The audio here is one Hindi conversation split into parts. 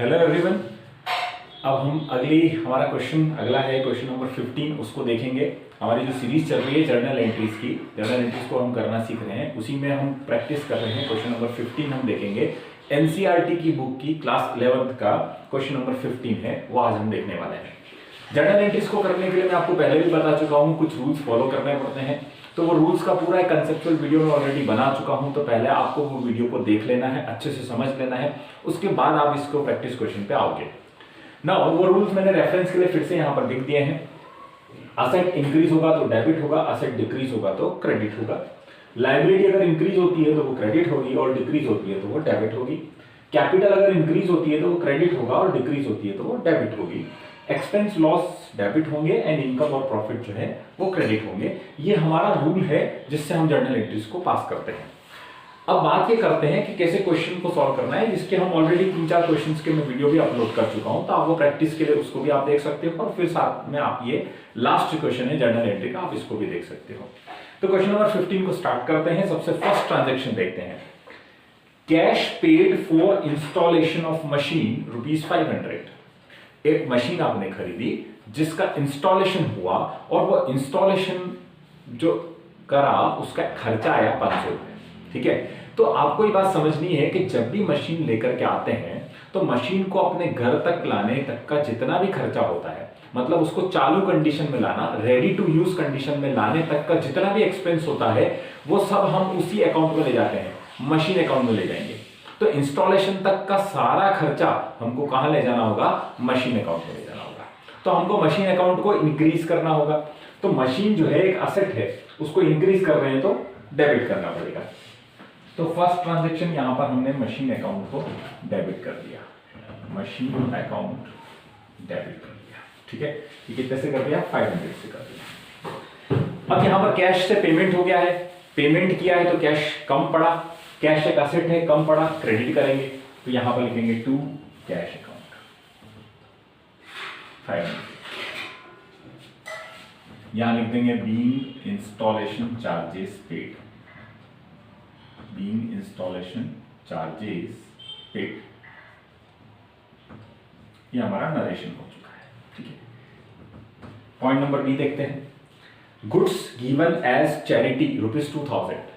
Hello everyone. अब हम हमारा क्वेश्चन अगला है क्वेश्चन नंबर 15, उसको देखेंगे। हमारी जो सीरीज चल रही है जर्नल एंट्रीज की, जर्नल एंट्रीज को हम करना सीख रहे हैं, उसी में हम प्रैक्टिस कर रहे हैं। क्वेश्चन नंबर 15 हम देखेंगे। एनसीईआरटी की बुक की क्लास 11th का क्वेश्चन नंबर 15 है, वो आज हम देखने वाले हैं। जर्नल एंट्रीज को करने के लिए मैं आपको पहले भी बता चुका हूँ, कुछ रूल्स फॉलो करने पड़ते हैं। तो वो रूल्स का पूरा एक कंसेप्चुअल वीडियो में ऑलरेडी बना चुका हूं, तो पहले आपको वो वीडियो को देख लेना है, अच्छे से समझ लेना है, उसके बाद आप इसको प्रैक्टिस क्वेश्चन पे आओगे ना। वो रूल्स मैंने रेफरेंस के लिए फिर से यहां पर लिख दिए हैं। असेट इंक्रीज होगा तो डेबिट होगा, असेट डिक्रीज होगा तो क्रेडिट होगा। लायबिलिटी अगर इंक्रीज होती है तो वो क्रेडिट होगी और डिक्रीज होती है तो वो डेबिट होगी। कैपिटल अगर इंक्रीज होती है तो वो क्रेडिट होगा और डिक्रीज होती है तो वो डेबिट होगी। एक्सपेंस लॉस डेबिट होंगे एंड इनकम और प्रॉफिट जो है वो क्रेडिट होंगे। ये हमारा रूल है जिससे हम जर्नल एंट्रीज को पास करते हैं। अब बात ये करते हैं कि कैसे क्वेश्चन को सॉल्व करना है, जिसके हम ऑलरेडी 3-4 क्वेश्चंस के मैं वीडियो भी अपलोड कर चुका हूं, तो आप वो प्रैक्टिस के लिए उसको भी आप देख सकते हो और फिर साथ में आप ये लास्ट क्वेश्चन है जर्नल एंट्री का, आप इसको भी देख सकते हो। तो क्वेश्चन नंबर 15 को स्टार्ट करते हैं। सबसे फर्स्ट ट्रांजेक्शन देखते हैं। Cash paid for installation of machine ₹500। एक मशीन आपने खरीदी जिसका इंस्टॉलेशन हुआ और वो इंस्टॉलेशन जो करा उसका खर्चा आया 500 रुपए। ठीक है, तो आपको ये बात समझनी है कि जब भी मशीन लेकर के आते हैं तो मशीन को अपने घर तक लाने तक का जितना भी खर्चा होता है, मतलब उसको चालू कंडीशन में लाना, रेडी टू यूज कंडीशन में लाने तक का जितना भी एक्सपेंस होता है, वो सब हम उसी अकाउंट में ले जाते हैं, मशीन अकाउंट में ले जाएंगे। तो इंस्टॉलेशन तक का सारा खर्चा हमको कहां ले जाना होगा? मशीन अकाउंट में ले जाना होगा। तो हमको मशीन अकाउंट को इंक्रीज करना होगा। तो मशीन जो है एक असेट है, उसको इंक्रीज कर रहे हैं तो डेबिट करना पड़ेगा। तो फर्स्ट ट्रांजैक्शन यहां पर हमने मशीन अकाउंट को डेबिट कर दिया, मशीन अकाउंट डेबिट कर दिया। ठीक है, ये कितने से कर दिया? 500 से कर दिया। अब यहां पर कैश से पेमेंट हो गया है, पेमेंट किया है तो कैश कम पड़ा, कैश एक असेट है, कम पड़ा, क्रेडिट करेंगे तो यहां पर लिखेंगे टू कैश अकाउंट 500। यहां लिख देंगे being installation charges paid, being installation charges paid. ये हमारा नरेशन हो चुका है। ठीक है, पॉइंट नंबर बी देखते हैं। Goods given as charity ₹2000।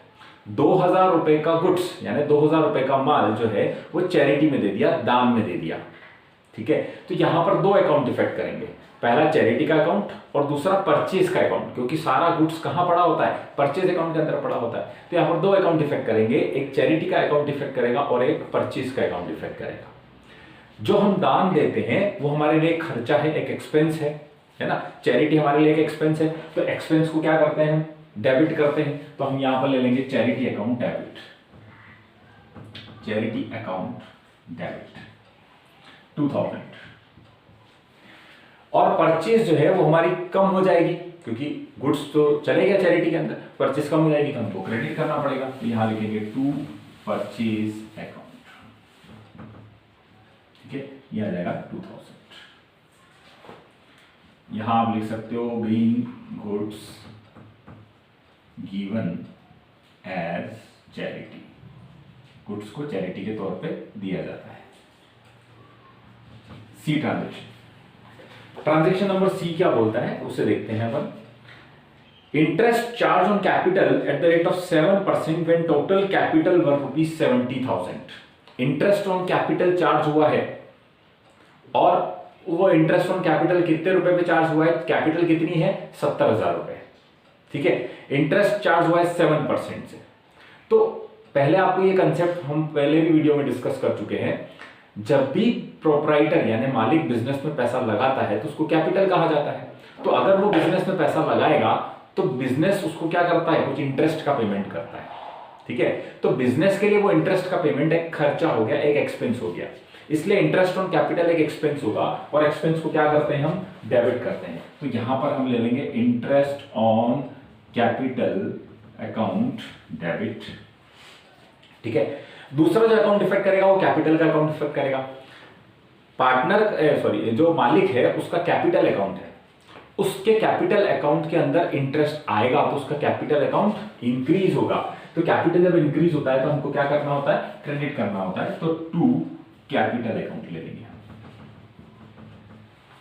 2000 रुपए का गुड्स यानी 2000 रुपए का माल जो है वो चैरिटी में दे दिया, दान में दे दिया। ठीक है, तो यहां पर दो अकाउंट इफेक्ट करेंगे, पहला चैरिटी का अकाउंट और दूसरा परचेज का अकाउंट, क्योंकि सारा गुड्स कहां पड़ा होता है? परचेज अकाउंट के अंदर पड़ा होता है। तो यहां पर दो अकाउंट इफेक्ट करेंगे, एक चैरिटी का अकाउंट इफेक्ट करेगा और एक परचेज का अकाउंट इफेक्ट करेगा। जो हम दान देते हैं वो हमारे लिए खर्चा है, एक एक्सपेंस है ना। चैरिटी हमारे लिए एक एक्सपेंस है, तो एक्सपेंस को क्या करते हैं? डेबिट करते हैं। तो हम यहां पर ले लेंगे charity account debit, charity account debit 2000। और परचेज जो है वो हमारी कम हो जाएगी, क्योंकि गुड्स तो चले गया चैरिटी के अंदर, परचेज कम हो जाएगी तो हमको क्रेडिट करना पड़ेगा। तो यहां लिखेंगे टू परचेज अकाउंट। ठीक है, यह आ जाएगा 2000। यहां आप लिख सकते हो being goods given as charity, goods को चैरिटी के तौर पे दिया जाता है। C transaction, transaction number C क्या बोलता है उसे देखते हैं अपन। Interest charge on capital at the rate of 7% when total capital were ₹70,000। Interest on capital charge हुआ है और वो इंटरेस्ट ऑन कैपिटल कितने रुपए पे चार्ज हुआ है? कैपिटल कितनी है? 70,000 रुपए। ठीक है, इंटरेस्ट चार्ज हुआ है 7% से। तो पहले आपको ये कंसेप्ट हम पहले भी वीडियो में डिस्कस कर चुके हैं। जब भी प्रोप्राइटर यानी मालिक बिजनेस में पैसा लगाता है तो उसको कैपिटल कहा जाता है। तो अगर वो बिजनेस में पैसा लगाएगा तो बिजनेस उसको क्या करता है? कुछ इंटरेस्ट का पेमेंट करता है। ठीक है, तो बिजनेस के लिए वो इंटरेस्ट का पेमेंट एक खर्चा हो गया, एक एक्सपेंस हो गया, इसलिए इंटरेस्ट ऑन कैपिटल एक एक्सपेंस होगा और एक्सपेंस को क्या करते हैं? हम डेबिट करते हैं। तो यहां पर हम ले लेंगे interest on capital account debit. ठीक है, दूसरा जो अकाउंट इफेक्ट करेगा वो कैपिटल का अकाउंट इफेक्ट करेगा। पार्टनर जो मालिक है उसका कैपिटल अकाउंट है, उसके कैपिटल अकाउंट के अंदर इंटरेस्ट आएगा तो उसका कैपिटल अकाउंट इंक्रीज होगा। तो कैपिटल जब इंक्रीज होता है तो हमको क्या करना होता है? क्रेडिट करना होता है। तो टू कैपिटल अकाउंट ले लेंगे हम।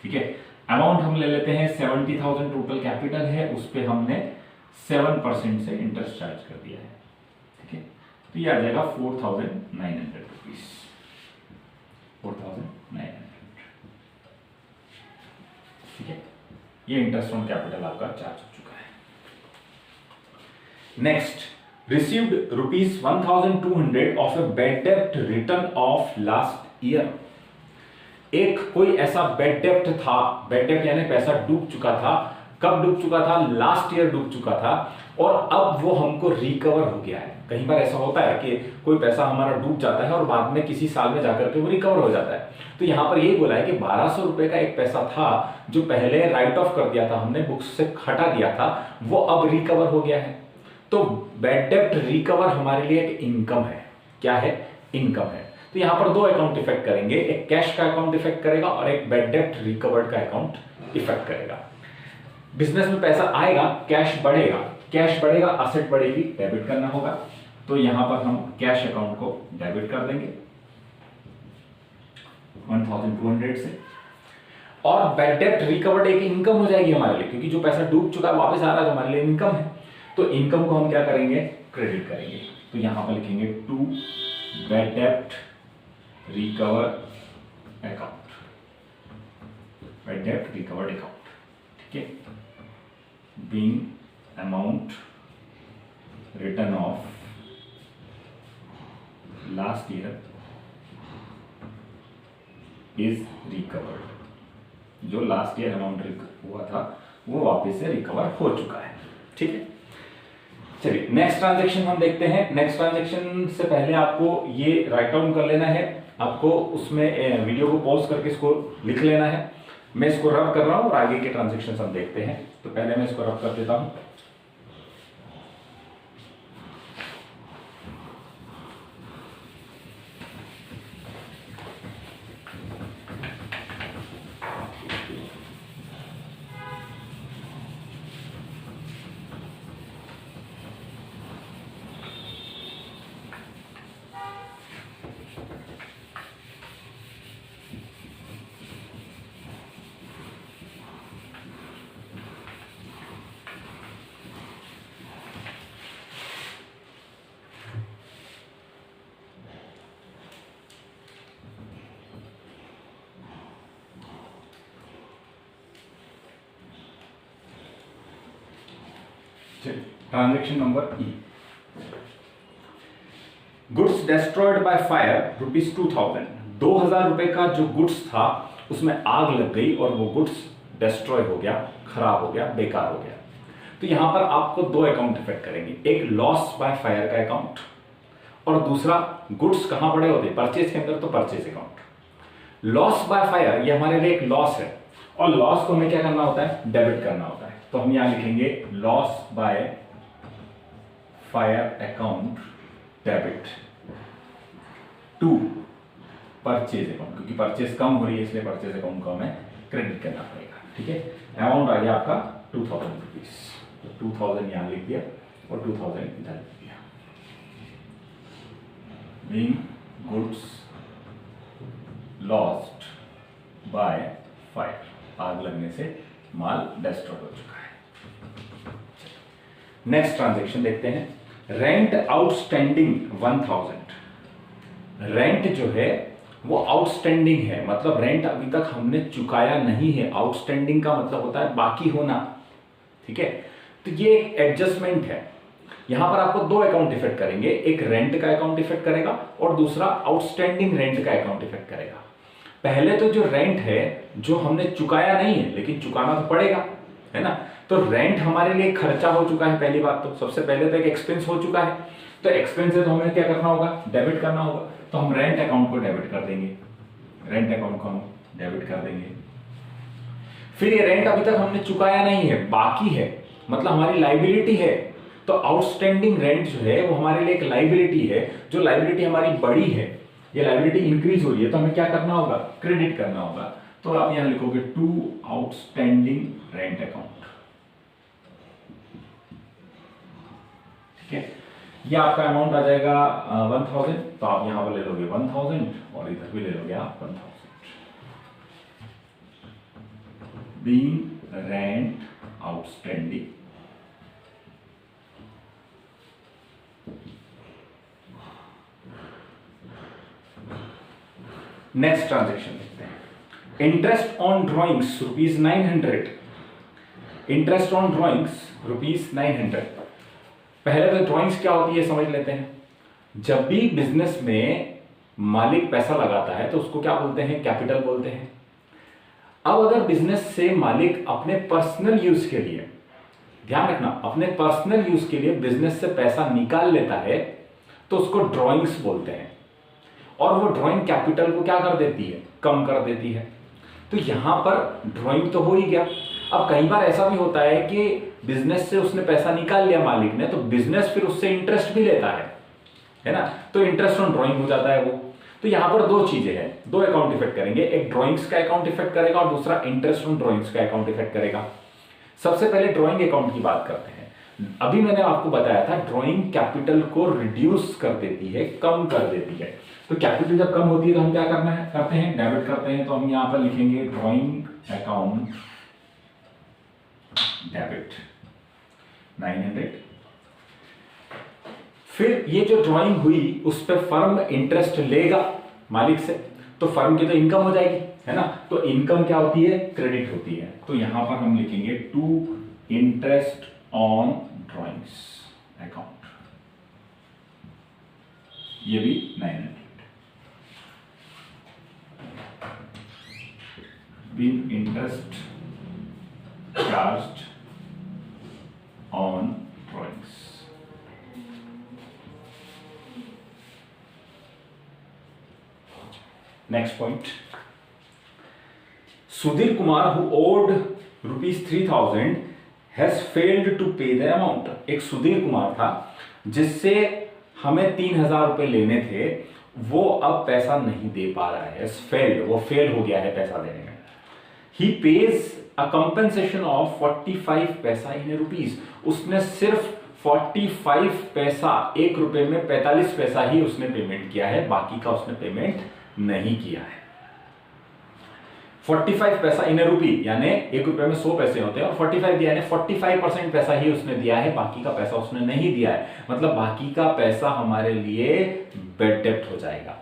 ठीक है। अमाउंट हम ले लेते हैं 70,000 टोटल कैपिटल है, उस पर हमने 7% से इंटरेस्ट चार्ज कर दिया है। ठीक है, तो ये आ जाएगा 4,900 रुपीज, 4,900। ठीक है, ये इंटरेस्ट ऑन कैपिटल आपका चार्ज हो चुका है। Next, received rupees 1,200 of a bad डेब्ट रिटर्न ऑफ लास्ट ईयर। एक कोई ऐसा बैड डेब्ट था, बैड डेब्ट यानी पैसा डूब चुका था। कब डूब चुका था? लास्ट ईयर डूब चुका था, और अब वो हमको रिकवर हो गया है। कई बार ऐसा होता है कि कोई पैसा हमारा डूब जाता है और बाद में किसी साल में जाकर के वो रिकवर हो जाता है। तो यहां पर ये बोला है कि 1,200 रुपए का एक पैसा था जो पहले राइट ऑफ कर दिया था, हमने बुक्स से हटा दिया था, वो अब रिकवर हो गया है। तो बैड डेब्ट रिकवर हमारे लिए एक इनकम है। क्या है? इनकम है। तो यहां पर दो अकाउंट इफेक्ट करेंगे, एक कैश का अकाउंट इफेक्ट करेगा और एक बैड डेब्ट रिकवर्ड का अकाउंट इफेक्ट करेगा। बिजनेस में पैसा आएगा, कैश बढ़ेगा, कैश बढ़ेगा, असेट बढ़ेगी, डेबिट करना होगा। तो यहां पर हम कैश अकाउंट को डेबिट कर देंगे 1,200 से, और बैड डेब्ट रिकवर्ड एक इनकम हो जाएगी हमारे लिए, क्योंकि जो पैसा डूब चुका है वापस आ रहा है, जो हमारे लिए इनकम है। तो इनकम को हम क्या करेंगे? क्रेडिट करेंगे। तो यहां पर लिखेंगे टू बैड डेब्ट रिकवर अकाउंट, बैड डेब्ट रिकवर्ड अकाउंट। ठीक है, being amount return of last year is recovered. जो लास्ट ईयर अमाउंट हुआ था वो वापस से रिकवर हो चुका है। ठीक है, चलिए नेक्स्ट ट्रांजैक्शन हम देखते हैं। नेक्स्ट ट्रांजैक्शन से पहले आपको ये राइट डाउन कर लेना है, आपको उसमें वीडियो को पॉज करके इसको लिख लेना है। मैं इसको रब कर रहा हूं और आगे के ट्रांजैक्शन हम देखते हैं। तो पहले मैं इसको रब कर देता हूं। Transaction number E, goods destroyed by fire rupees 2,000। 2,000 रुपए का जो गुड्स था उसमें आग लग गई और वो गुड्स डिस्ट्रॉय हो गया, खराब हो गया, बेकार हो गया। तो यहां पर आपको दो अकाउंट इफेक्ट करेंगे, एक लॉस बाय फायर का अकाउंट और दूसरा गुड्स कहां पड़े होते? परचेज के अंदर, तो purchase account. Loss by fire ये हमारे लिए एक लॉस है, और लॉस को हमें क्या करना होता है? डेबिट करना होता है। तो हम यहां लिखेंगे loss by fire account debit to purchase account, क्योंकि परचेज कम हो रही है इसलिए परचेज अकाउंट को हमें क्रेडिट करना पड़ेगा। ठीक है, अमाउंट आ गया आपका 2,000 रुपीज। 2,000 यहां लिख दिया और 2,000 इधर लिख दिया। Being goods lost by fire, आग लगने से माल डिस्ट्रॉय हो चुका है। नेक्स्ट ट्रांजैक्शन देखते हैं। Rent outstanding 1,000। रेंट जो है वो आउटस्टैंडिंग है, मतलब रेंट अभी तक हमने चुकाया नहीं है। आउटस्टैंडिंग का मतलब होता है बाकी होना। ठीक है, तो ये एक एडजस्टमेंट है। यहां पर आपको दो अकाउंट इफेक्ट करेंगे, एक रेंट का अकाउंट इफेक्ट करेगा और दूसरा आउटस्टैंडिंग रेंट का अकाउंट इफेक्ट करेगा। पहले तो जो रेंट है जो हमने चुकाया नहीं है लेकिन चुकाना तो पड़ेगा, है ना। तो रेंट हमारे लिए खर्चा हो चुका है। पहली बात तो सबसे पहले तो एक एक्सपेंस हो चुका है, तो एक्सपेंस है तो हमें क्या करना होगा? डेबिट करना होगा। तो हम रेंट अकाउंट को डेबिट कर देंगे, रेंट अकाउंट को हम डेबिट कर देंगे। फिर ये रेंट अभी तक हमने चुकाया नहीं है, बाकी है, मतलब हमारी लाइबिलिटी है। तो आउटस्टैंडिंग रेंट जो है वो हमारे लिए एक लाइबिलिटी है। जो लाइबिलिटी हमारी बड़ी है, ये लाइबिलिटी इंक्रीज हो रही है, तो हमें क्या करना होगा? क्रेडिट करना होगा। तो आप यहां लिखोगे टू आउटस्टैंडिंग रेंट अकाउंट। ठीक है, ये आपका अमाउंट आ जाएगा 1,000। तो आप यहां पर ले लोगे 1,000 और इधर भी ले लोगे आप 1,000। Being rent outstanding. Next transaction देखते हैं। Interest on drawings ₹900। Interest on drawings ₹900। पहले तो ड्रॉइंग्स क्या होती है समझ लेते हैं। जब भी बिजनेस में मालिक पैसा लगाता है तो उसको क्या बोलते हैं, कैपिटल बोलते हैं। अब अगर बिजनेस से मालिक अपने पर्सनल यूज के लिए, ध्यान रखना, अपने पर्सनल यूज के लिए बिजनेस से पैसा निकाल लेता है तो उसको ड्रॉइंग्स बोलते हैं। और वो ड्रॉइंग कैपिटल को क्या कर देती है, कम कर देती है। तो यहां पर ड्रॉइंग तो हो ही गया। अब कई बार ऐसा भी होता है कि बिजनेस से उसने पैसा निकाल लिया मालिक ने, तो बिजनेस फिर उससे इंटरेस्ट भी लेता है ना, तो इंटरेस्ट ऑन ड्रॉइंग हो जाता है वो। तो यहां पर दो चीजें हैं, दो अकाउंट इफेक्ट करेंगे, एक ड्रॉइंग्स का अकाउंट इफेक्ट करेगा और दूसरा इंटरेस्ट ऑन ड्रॉइंग्स का अकाउंट इफेक्ट करेगा। सबसे पहले ड्रॉइंग अकाउंट की बात करते हैं। अभी मैंने आपको बताया था ड्रॉइंग कैपिटल को रिड्यूस कर देती है, कम कर देती है। तो कैपिटल जब कम होती है तो हम क्या करते हैं, डेबिट करते हैं। तो हम यहां पर लिखेंगे ड्रॉइंग अकाउंट डेबिट 900। फिर ये जो ड्रॉइंग हुई उस पर फर्म इंटरेस्ट लेगा मालिक से, तो फर्म की तो इनकम हो जाएगी, है ना। तो इनकम क्या होती है, क्रेडिट होती है। तो यहां पर हम लिखेंगे to interest on drawings account, ये भी 900। Being interest charged on drawings. Next point, Sudhir Kumar who owed ₹3000 has failed to pay the amount. एक सुधीर कुमार था जिससे हमें 3000 रुपए लेने थे, वो अब पैसा नहीं दे पा रहा है, फेल्ड, वो फेल हो गया है पैसा देने में। ही पेज अ कंपेंसेशन ऑफ 45 पैसा इन रुपीज। उसने सिर्फ 45 पैसा, ₹1 में 45 पैसा ही उसने पेमेंट किया है, बाकी का उसने पेमेंट नहीं किया है। 45 पैसा इन रुपी, यानी ₹1 में 100 पैसे होते हैं और 45 दिया, यानी 45% पैसा ही उसने दिया है, बाकी का पैसा उसने नहीं दिया है। मतलब बाकी का पैसा हमारे लिए बेड डेप्ट हो जाएगा।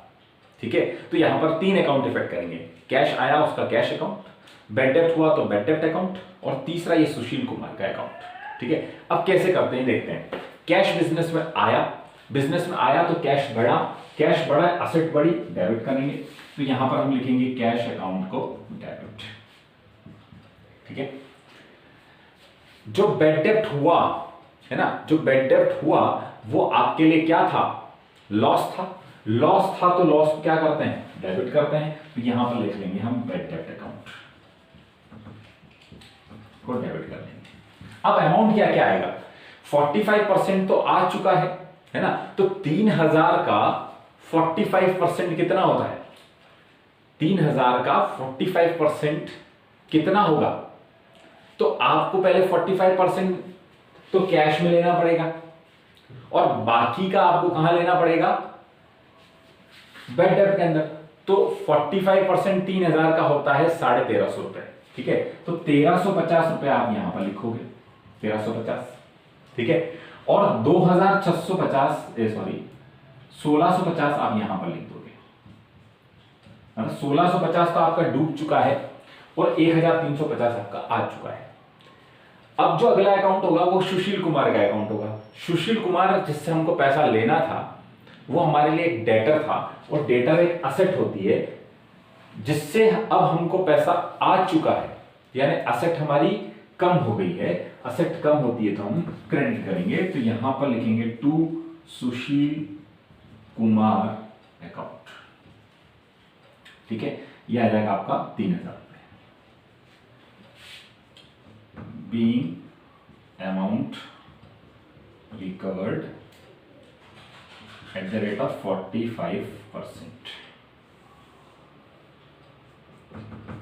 ठीक है, तो यहां पर 3 अकाउंट इफेक्ट करेंगे। कैश आया उसका कैश अकाउंट, बेड डेप्ट हुआ तो बेड डेप्ट अकाउंट, और तीसरा ये सुशील कुमार का अकाउंट। ठीक है, अब कैसे करते हैं देखते हैं। कैश बिजनेस में आया तो कैश बढ़ा, एसेट बढ़ी, डेबिट करेंगे। तो यहां पर हम लिखेंगे कैश अकाउंट को डेबिट। ठीक है, जो बेड डेप्ट हुआ है ना, जो बेड डेप्ट हुआ वो आपके लिए क्या था, लॉस था। तो लॉस को क्या करते हैं, डेबिट करते हैं। तो यहां पर लिख लेंगे हम बेड डेप्ट अकाउंट को डेबिट कर लेंगे। अब अमाउंट क्या क्या आएगा, 45% तो आ चुका है ना। तो 3000 का 45% कितना होता है, 3000 का 45% कितना होगा। तो आपको पहले 45% तो कैश में लेना पड़ेगा और बाकी का आपको कहां लेना पड़ेगा, बेड डेप्ट के अंदर। तो 45% 3000 का होता है 1350 रुपए। ठीक है, तो 1350 रुपए आप यहां पर लिखोगे, 1350। ठीक है, और 1650 आप यहां पर लिख दोगे। 1650 तो आपका डूब चुका है और 1350 आपका आ चुका है। अब जो अगला अकाउंट होगा वो सुशील कुमार का अकाउंट होगा। सुशील कुमार जिससे हमको पैसा लेना था वो हमारे लिए एक डेटर था, और डेटर एक असेट होती है जिससे अब हमको पैसा आ चुका है, यानी असेट हमारी कम हो गई है। असेट कम होती है तो हम क्रेडिट करेंगे। तो यहां पर लिखेंगे टू सुशील कुमार अकाउंट। ठीक है, यह आ जाएगा आपका 3000 रुपए। Being amount recovered at the rate of 45%।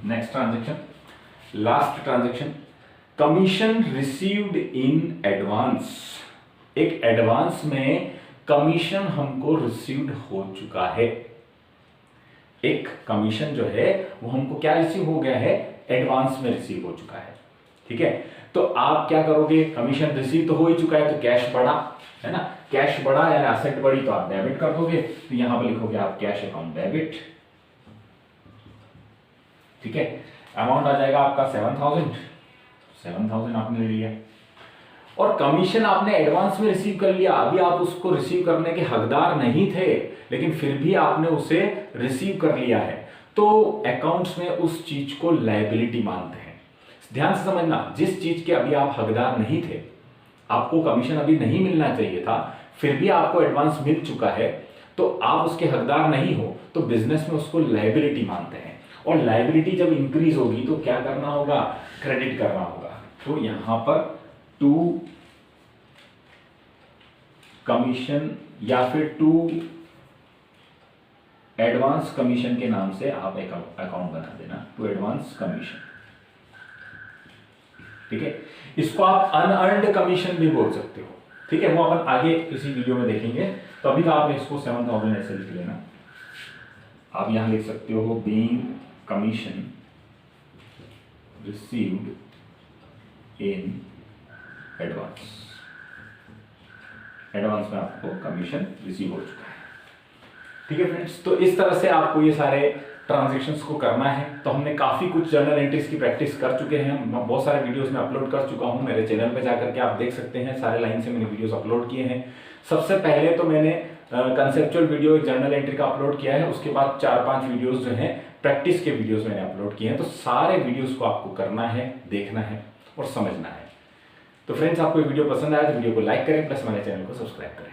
Next transaction, last transaction, commission received in advance. एक एडवांस में कमीशन हमको रिसीव्ड हो चुका है। एक कमीशन जो है वो हमको क्या रिसीव हो गया है, एडवांस में रिसीव हो चुका है। ठीक है, तो आप क्या करोगे, कमीशन रिसीव तो हो ही चुका है तो कैश बढ़ा, है ना, कैश बढ़ा यानी असेट बढ़ी तो आप डेबिट कर दोगे, तो यहां पर लिखोगे आप कैश अकाउंट डेबिट। ठीक है, अमाउंट आ जाएगा आपका 7,000 आपने ले लिया। और कमीशन आपने एडवांस में रिसीव कर लिया, अभी आप उसको रिसीव करने के हकदार नहीं थे लेकिन फिर भी आपने उसे रिसीव कर लिया है, तो अकाउंट्स में उस चीज को लायबिलिटी मानते हैं। ध्यान से समझना, जिस चीज के अभी आप हकदार नहीं थे, आपको कमीशन अभी नहीं मिलना चाहिए था, फिर भी आपको एडवांस मिल चुका है, तो आप उसके हकदार नहीं हो, तो बिजनेस में उसको लायबिलिटी मानते हैं। और लायबिलिटी जब इंक्रीज होगी तो क्या करना होगा, क्रेडिट करना होगा। तो यहां पर टू कमीशन या फिर टू एडवांस कमीशन के नाम से आप अकाउंट बना देना, टू एडवांस कमीशन। ठीक है, इसको आप अनअर्न्ड कमीशन भी बोल सकते हो। ठीक है, वो अपन आगे इसी वीडियो में देखेंगे। तो अभी तो आपने इसको 7,000 ऐसे लिख लेना। आप यहां लिख सकते हो being commission received in advance. Advance में आपको कमीशन रिसीव हो चुका है। ठीक है फ्रेंड्स, तो इस तरह से आपको ये सारे ट्रांजैक्शंस को करना है। तो हमने काफी कुछ जर्नल एंट्रीज की प्रैक्टिस कर चुके हैं, मैं बहुत सारे वीडियोस में अपलोड कर चुका हूं, मेरे चैनल पे जाकर के आप देख सकते हैं, सारे लाइन से मैंने वीडियोस अपलोड किए हैं। सबसे पहले तो मैंने कंसेप्चुअल वीडियो जर्नल एंट्री का अपलोड किया है, उसके बाद 4-5 वीडियोस जो हैं प्रैक्टिस के वीडियोस मैंने अपलोड किए हैं। तो सारे वीडियोस को आपको करना है, देखना है और समझना है। तो फ्रेंड्स, आपको वीडियो पसंद आया तो वीडियो को लाइक करें, प्लस हमारे चैनल को सब्सक्राइब करें।